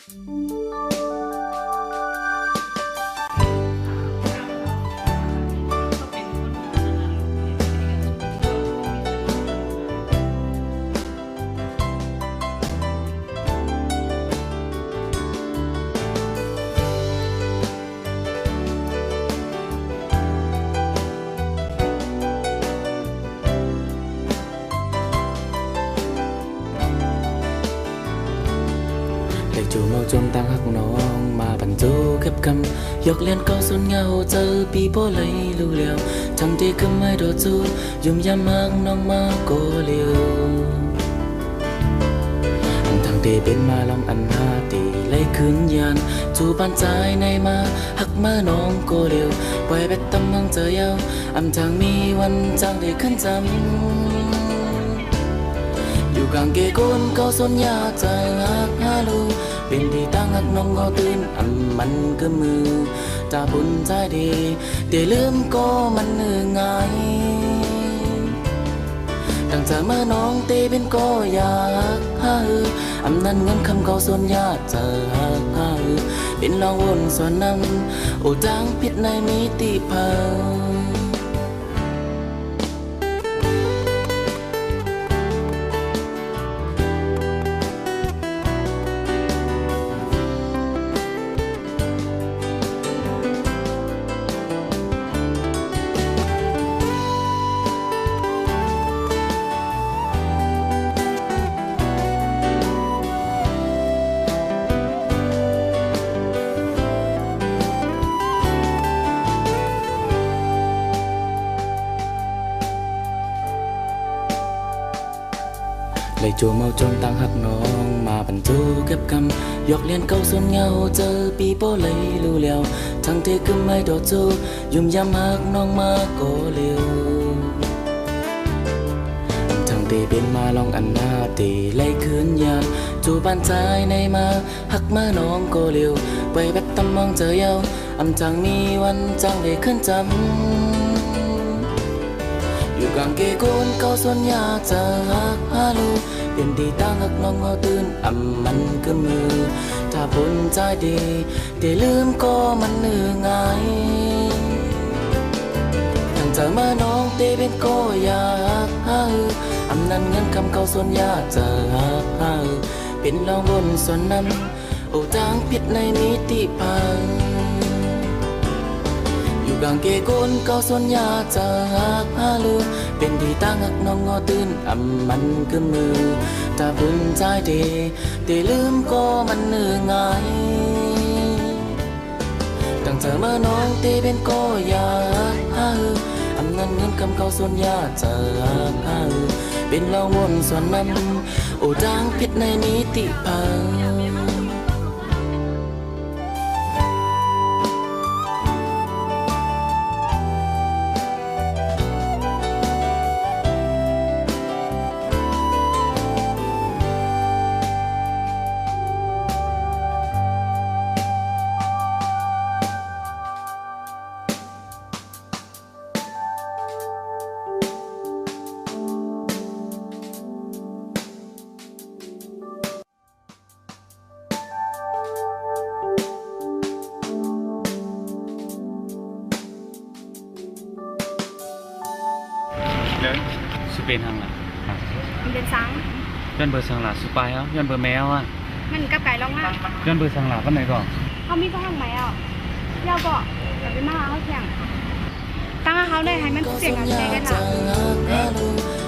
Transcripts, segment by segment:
จูเมาจงตั้งหักน้องมาบรรจุเก็บคำยกเลียนก็สุนเงาเจอปีโป้เลยรู้เลียวทั้งที่ก็ไม่โดดจูยุ่มยามมากน้องมาโกเลียวทั้งที่เป็นมาลองอันหาตีเลยคืนยานจูบ้านใจในมาหักมาน้องโกเลียวปล่อยไปตำมังเจอยาวอำทางมีวันจังได้ขึ้นจำอยู่กลางเกโกนก็สนยาใจหักฮาลูเป็นที่ตั้งหักน้องก็ตื่นมันก็มือตาบุญใจดีเดี๋ยวลืมก็มันเหนื่อยง่ายตั้งแต่เมื่อน้องตีเป็นก็อยากหานั้นเงินคำเขาส่วนยาเจอหาเป็นลองวนส่วนนำโอ้จางพิษในมิติเพอเลยจูเมาจงตั้งหักน้องมาบรรจุเก็บคำยกเลียนเก่าส่วนเงาเจอปีโป้เลยรู้เลียวทั้งที่ก็ไม่โดดจูยุ่มยามหักน้องมาโกเลียวทั้งที่เป็นมาลองอันหน้าตีเลยคืนยานจูบ้านใจในมาหักมาน้องโกเลียวไปแบบตำมองเจอยาวอำจังมีวันจังได้ขึ้นจำอยู่กลางเกโกนก็ส่วนยาเจอหักฮาลูเป็นที่ตั้งหักน้องก็ตื่นมันก็มือถ้าบนใจดีแต่ลืมก็มันเหนื่อยง่ายตั้งแต่เมื่อน้องตีเป็นก็อยากหานั้นเงินคำเขาส่วนยาเจอหาเป็นลองบนส่วนนั้นโอ้จางผิดในมิติพังอยู่กลางเกโกนก็ส่วนยาเจอหาลูเป็นที่ตั้งหักน้องก็ตื่นมันก็มือถ้าบุญใจดีแต่ลืมก็มันเหนื่อยง่ายตั้งแต่เมื่อน้องตีเป็นก็อยากหานั้นเงินคำเขาส่วนยาเจอหาเป็นเราวนส่วนนั้นโอ้จางผิดในมิติพังlớn su bên hàng là เดือนสัง dân bờ sang là su pai á dân bờ mèo á มันกับไก่ร้องอ่ะ dân bờ sang là vấn này còn เขามีก็ห้างไหมอ่ะยาวก็แต่เป็นมาเขาแข่งตั้งเขาได้ให้มันเสียงอะไรกันล่ะ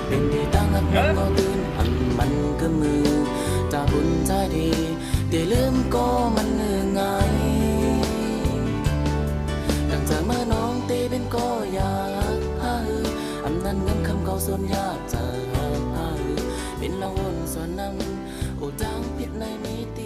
เป็นที่ตั้งหักน้องก็ตื่นมันก็มือตาบุญใจดีแต่ลืมก็มันเหนื่อยง่ายตั้งแต่เมื่อน้องตีเป็นก็อยากหานั้นเงินคำเขาส่วนยากเจอหาเป็นละวนส่วนนั้นโอ้จางผิดในมิติ